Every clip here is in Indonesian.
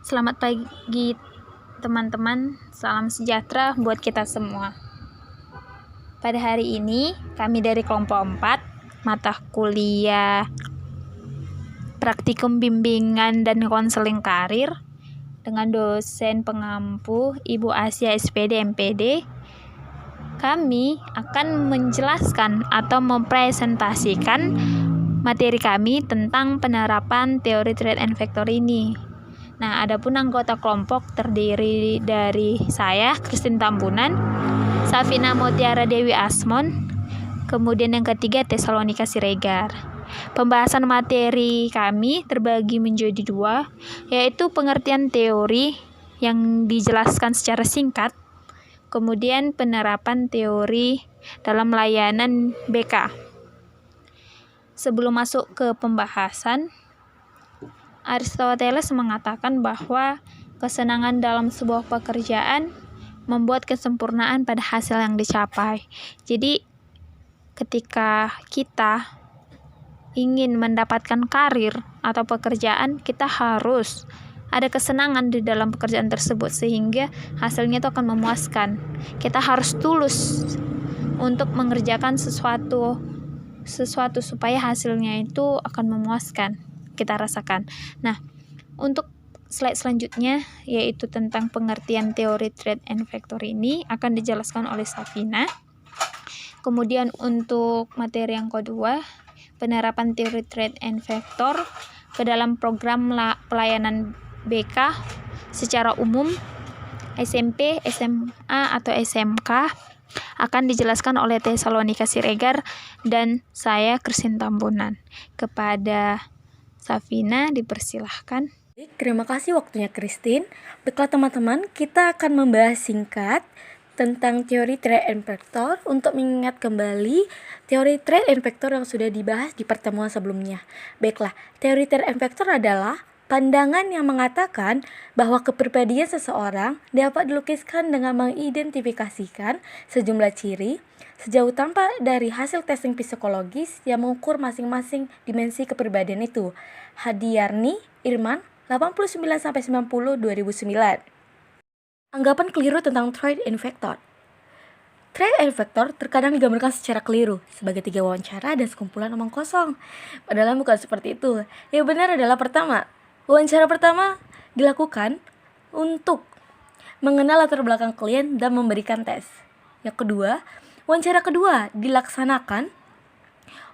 Selamat pagi teman-teman, salam sejahtera buat kita semua. Pada hari ini, kami dari kelompok 4, mata kuliah Praktikum Bimbingan dan Konseling Karir, dengan dosen pengampu Ibu Asia SPD MPD, kami akan menjelaskan atau mempresentasikan materi kami tentang penerapan teori Trade and Factor ini. Nah, adapun anggota kelompok terdiri dari saya, Christine Tambunan, Safina Mutiara Dewi Asmon, kemudian yang ketiga Tesalonika Siregar. Pembahasan materi kami terbagi menjadi 2, yaitu pengertian teori yang dijelaskan secara singkat, kemudian penerapan teori dalam layanan BK. Sebelum masuk ke pembahasan, Aristoteles mengatakan bahwa kesenangan dalam sebuah pekerjaan membuat kesempurnaan pada hasil yang dicapai. Jadi, ketika kita ingin mendapatkan karir atau pekerjaan, kita harus ada kesenangan di dalam pekerjaan tersebut sehingga hasilnya itu akan memuaskan. Kita harus tulus untuk mengerjakan sesuatu supaya hasilnya itu akan memuaskan, kita rasakan. Nah, untuk slide selanjutnya, yaitu tentang pengertian teori Trade and Factor ini akan dijelaskan oleh Safina. Kemudian untuk materi yang kedua, penerapan teori Trade and Factor ke dalam program pelayanan BK secara umum, SMP, SMA, atau SMK, akan dijelaskan oleh Tesalonika Siregar dan saya, Christine Tambunan. Kepada Safina, dipersilahkan. Terima kasih waktunya Christine. Baiklah teman-teman, kita akan membahas singkat tentang teori Trade and Factor untuk mengingat kembali teori Trade and Factor yang sudah dibahas di pertemuan sebelumnya. Baiklah, teori Trade and Factor adalah pandangan yang mengatakan bahwa kepribadian seseorang dapat dilukiskan dengan mengidentifikasikan sejumlah ciri sejauh tampak dari hasil testing psikologis yang mengukur masing-masing dimensi kepribadian itu. Hadiarni Irman 89-90 2009. Anggapan keliru tentang Trade and Factor. Trade and Factor terkadang digambarkan secara keliru sebagai 3 wawancara dan sekumpulan omong kosong. Padahal bukan seperti itu. Yang benar adalah pertama, wawancara pertama dilakukan untuk mengenal latar belakang klien dan memberikan tes. Yang kedua, wawancara kedua dilaksanakan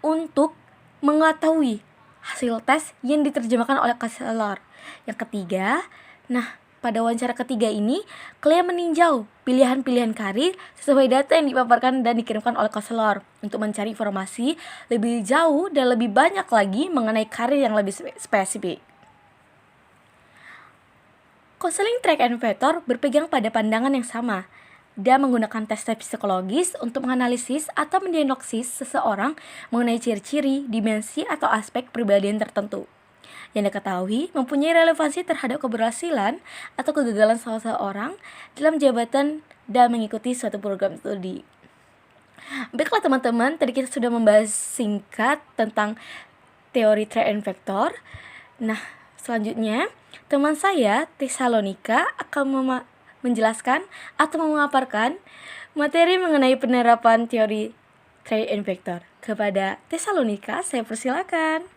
untuk mengetahui hasil tes yang diterjemahkan oleh konselor. Yang ketiga, pada wawancara ketiga ini, klien meninjau pilihan-pilihan karir sesuai data yang dipaparkan dan dikirimkan oleh konselor untuk mencari informasi lebih jauh dan lebih banyak lagi mengenai karir yang lebih spesifik. Konseling Trade and Factor berpegang pada pandangan yang sama dan menggunakan tes-tes psikologis untuk menganalisis atau mendiagnosis seseorang mengenai ciri-ciri, dimensi, atau aspek kepribadian tertentu yang diketahui mempunyai relevansi terhadap keberhasilan atau kegagalan seseorang dalam jabatan dan mengikuti suatu program studi. Baiklah teman-teman, tadi kita sudah membahas singkat tentang teori Trade and Factor. Selanjutnya, teman saya, Tesalonika, akan menjelaskan atau memaparkan materi mengenai penerapan teori Trade and Factor. Kepada Tesalonika, saya persilakan.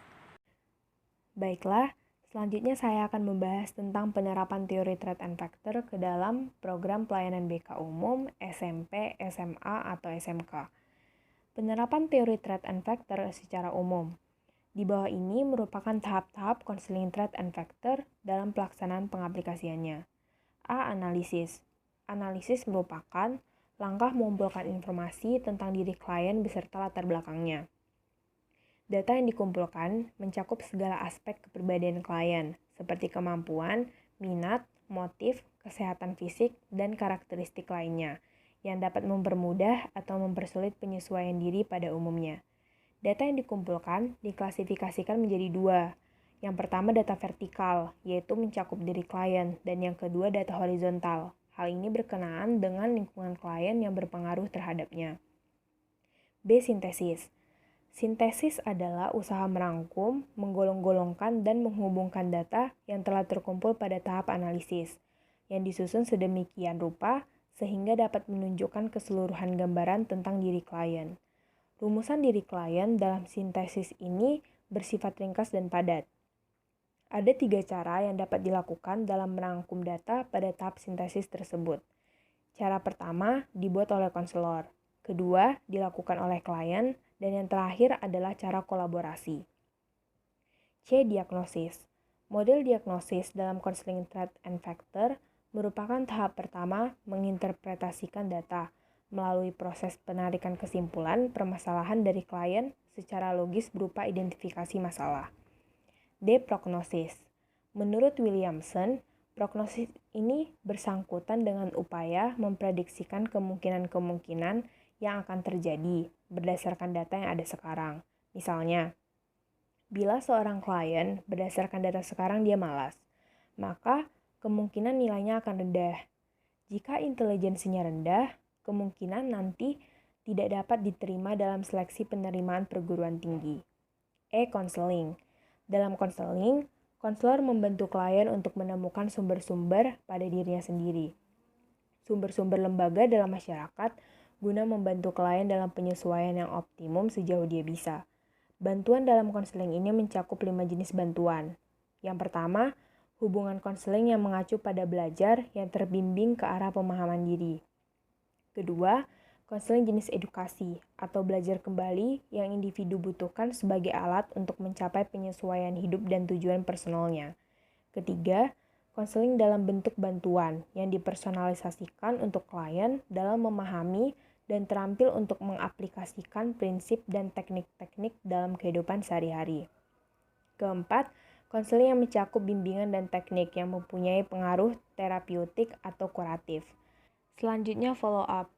Baiklah, selanjutnya saya akan membahas tentang penerapan teori Trade and Factor ke dalam program pelayanan BK umum, SMP, SMA, atau SMK. Penerapan teori Trade and Factor secara umum. Di bawah ini merupakan tahap-tahap konseling Trade and Factor dalam pelaksanaan pengaplikasiannya. A. Analisis. Analisis merupakan langkah mengumpulkan informasi tentang diri klien beserta latar belakangnya. Data yang dikumpulkan mencakup segala aspek kepribadian klien, seperti kemampuan, minat, motif, kesehatan fisik, dan karakteristik lainnya, yang dapat mempermudah atau mempersulit penyesuaian diri pada umumnya. Data yang dikumpulkan diklasifikasikan menjadi 2. Yang pertama data vertikal, yaitu mencakup diri klien, dan yang kedua data horizontal. Hal ini berkenaan dengan lingkungan klien yang berpengaruh terhadapnya. B. Sintesis. Sintesis adalah usaha merangkum, menggolong-golongkan, dan menghubungkan data yang telah terkumpul pada tahap analisis, yang disusun sedemikian rupa sehingga dapat menunjukkan keseluruhan gambaran tentang diri klien. Rumusan diri klien dalam sintesis ini bersifat ringkas dan padat. Ada 3 cara yang dapat dilakukan dalam merangkum data pada tahap sintesis tersebut. Cara pertama dibuat oleh konselor, kedua dilakukan oleh klien, dan yang terakhir adalah cara kolaborasi. C. Diagnosis. Model diagnosis dalam counseling threat and factor merupakan tahap pertama menginterpretasikan data melalui proses penarikan kesimpulan permasalahan dari klien secara logis berupa identifikasi masalah. D. Prognosis. Menurut Williamson, prognosis ini bersangkutan dengan upaya memprediksikan kemungkinan-kemungkinan yang akan terjadi berdasarkan data yang ada sekarang. Misalnya, bila seorang klien berdasarkan data sekarang dia malas, maka kemungkinan nilainya akan rendah. Jika intelijensinya rendah, kemungkinan nanti tidak dapat diterima dalam seleksi penerimaan perguruan tinggi. E. Counseling. Dalam counseling, konselor membantu klien untuk menemukan sumber-sumber pada dirinya sendiri. Sumber-sumber lembaga dalam masyarakat guna membantu klien dalam penyesuaian yang optimum sejauh dia bisa. Bantuan dalam konseling ini mencakup 5 jenis bantuan. Yang pertama, hubungan konseling yang mengacu pada belajar yang terbimbing ke arah pemahaman diri. Kedua, konseling jenis edukasi atau belajar kembali yang individu butuhkan sebagai alat untuk mencapai penyesuaian hidup dan tujuan personalnya. Ketiga, konseling dalam bentuk bantuan yang dipersonalisasikan untuk klien dalam memahami dan terampil untuk mengaplikasikan prinsip dan teknik-teknik dalam kehidupan sehari-hari. Keempat, konseling yang mencakup bimbingan dan teknik yang mempunyai pengaruh terapeutik atau kuratif. Selanjutnya follow up.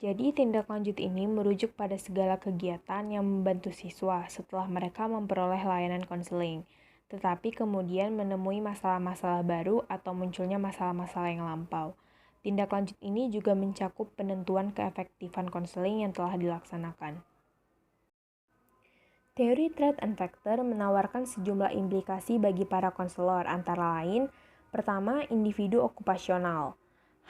Jadi tindak lanjut ini merujuk pada segala kegiatan yang membantu siswa setelah mereka memperoleh layanan konseling, tetapi kemudian menemui masalah-masalah baru atau munculnya masalah-masalah yang lampau. Tindak lanjut ini juga mencakup penentuan keefektifan konseling yang telah dilaksanakan. Teori threat and factor menawarkan sejumlah implikasi bagi para konselor, antara lain, pertama, individu okupasional.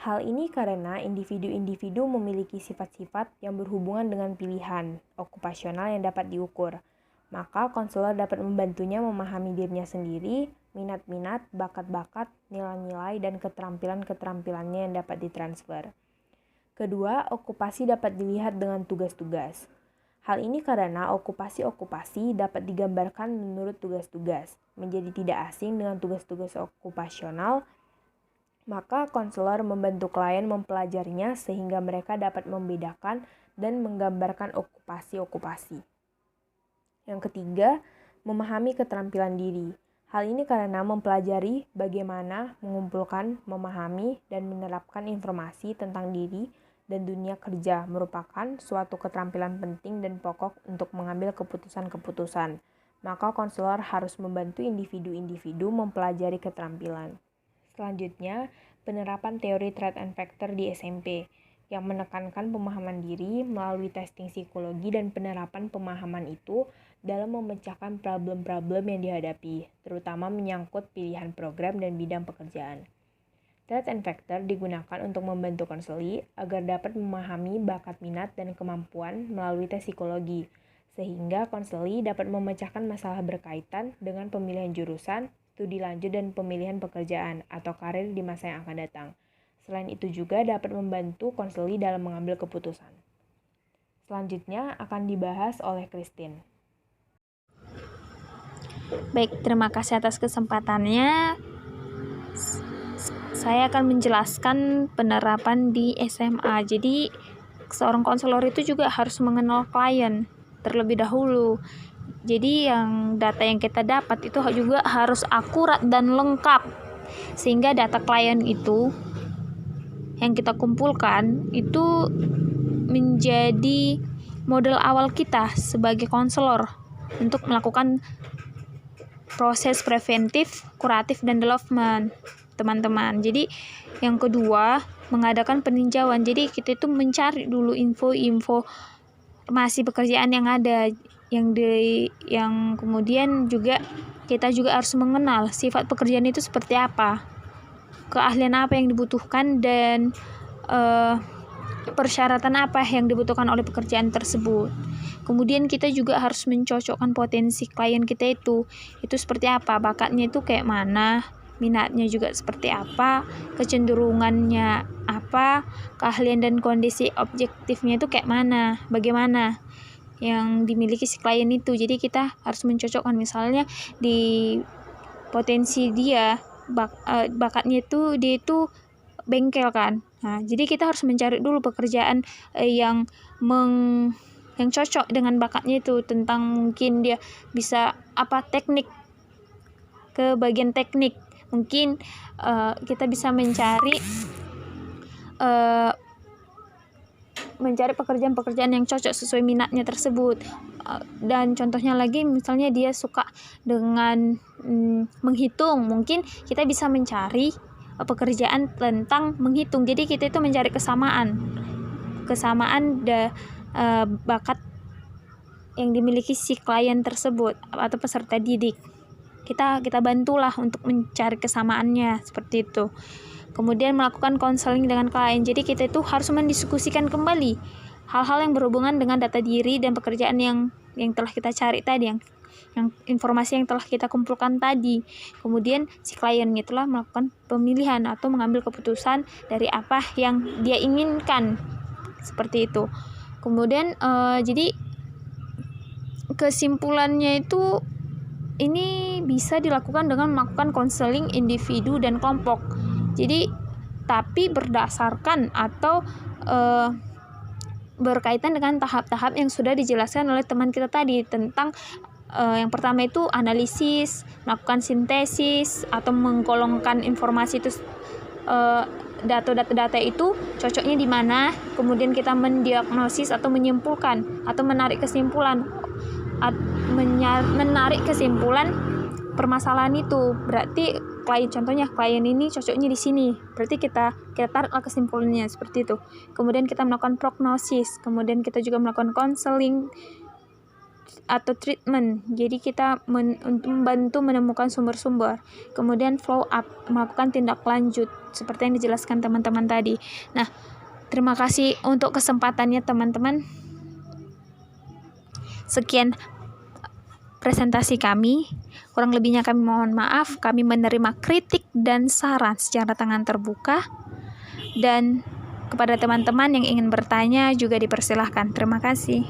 Hal ini karena individu-individu memiliki sifat-sifat yang berhubungan dengan pilihan okupasional yang dapat diukur. Maka konselor dapat membantunya memahami dirinya sendiri, minat-minat, bakat-bakat, nilai-nilai, dan keterampilan-keterampilannya yang dapat ditransfer. Kedua, okupasi dapat dilihat dengan tugas-tugas. Hal ini karena okupasi-okupasi dapat digambarkan menurut tugas-tugas, menjadi tidak asing dengan tugas-tugas okupasional, maka konselor membantu klien mempelajarinya sehingga mereka dapat membedakan dan menggambarkan okupasi-okupasi. Yang ketiga, memahami keterampilan diri. Hal ini karena mempelajari bagaimana mengumpulkan, memahami, dan menerapkan informasi tentang diri dan dunia kerja merupakan suatu keterampilan penting dan pokok untuk mengambil keputusan-keputusan. Maka konselor harus membantu individu-individu mempelajari keterampilan. Selanjutnya, penerapan teori threat and factor di SMP yang menekankan pemahaman diri melalui testing psikologi dan penerapan pemahaman itu dalam memecahkan problem-problem yang dihadapi, terutama menyangkut pilihan program dan bidang pekerjaan. Threat and factor digunakan untuk membantu konseli agar dapat memahami bakat minat dan kemampuan melalui tes psikologi, sehingga konseli dapat memecahkan masalah berkaitan dengan pemilihan jurusan, studi lanjut, dan pemilihan pekerjaan atau karir di masa yang akan datang. Selain itu juga dapat membantu konseli dalam mengambil keputusan. Selanjutnya akan dibahas oleh Christine. Baik, terima kasih atas kesempatannya. Saya akan menjelaskan penerapan di SMA. Jadi, seorang konselor itu juga harus mengenal klien terlebih dahulu. Jadi, data yang kita dapat itu juga harus akurat dan lengkap. Sehingga data klien itu yang kita kumpulkan itu menjadi model awal kita sebagai konselor untuk melakukan proses preventif, kuratif, dan development, teman-teman. Jadi yang kedua, mengadakan peninjauan. Jadi kita itu mencari dulu info-info informasi pekerjaan yang ada. yang kemudian juga kita juga harus mengenal sifat pekerjaan itu seperti apa, keahlian apa yang dibutuhkan, dan persyaratan apa yang dibutuhkan oleh pekerjaan tersebut. Kemudian kita juga harus mencocokkan potensi klien kita itu seperti apa, bakatnya itu kayak mana, minatnya juga seperti apa, kecenderungannya apa, keahlian dan kondisi objektifnya itu kayak mana, bagaimana yang dimiliki si klien itu. Jadi kita harus mencocokkan, misalnya di potensi dia bakatnya itu dia itu bengkel kan. Nah, jadi kita harus mencari dulu pekerjaan yang cocok dengan bakatnya itu, tentang mungkin dia bisa teknik, ke bagian teknik. Mungkin kita bisa mencari pekerjaan-pekerjaan yang cocok sesuai minatnya tersebut. Dan contohnya lagi, misalnya dia suka dengan menghitung, mungkin kita bisa mencari pekerjaan tentang menghitung. Jadi kita itu mencari kesamaan bakat yang dimiliki si klien tersebut atau peserta didik. Kita bantulah untuk mencari kesamaannya, seperti itu. Kemudian melakukan konseling dengan klien. Jadi kita itu harus mendiskusikan kembali hal-hal yang berhubungan dengan data diri dan pekerjaan yang telah kita cari tadi, yang informasi yang telah kita kumpulkan tadi. Kemudian si klien itulah melakukan pemilihan atau mengambil keputusan dari apa yang dia inginkan, seperti itu. Kemudian jadi kesimpulannya itu, ini bisa dilakukan dengan melakukan konseling individu dan kelompok. Jadi tapi berdasarkan atau berkaitan dengan tahap-tahap yang sudah dijelaskan oleh teman kita tadi, tentang yang pertama itu analisis, melakukan sintesis atau menggolongkan informasi itu, data itu cocoknya di mana, kemudian kita mendiagnosis atau menyimpulkan atau menarik kesimpulan permasalahan itu. Berarti contohnya klien ini cocoknya di sini, berarti kita tariklah kesimpulannya, seperti itu. Kemudian kita melakukan prognosis, kemudian kita juga melakukan konseling atau treatment. Jadi kita untuk membantu menemukan sumber-sumber. Kemudian follow up, melakukan tindak lanjut seperti yang dijelaskan teman-teman tadi. Nah, terima kasih untuk kesempatannya teman-teman. Sekian presentasi kami. Kurang lebihnya kami mohon maaf. Kami menerima kritik dan saran secara tangan terbuka. Dan kepada teman-teman yang ingin bertanya juga dipersilahkan. Terima kasih.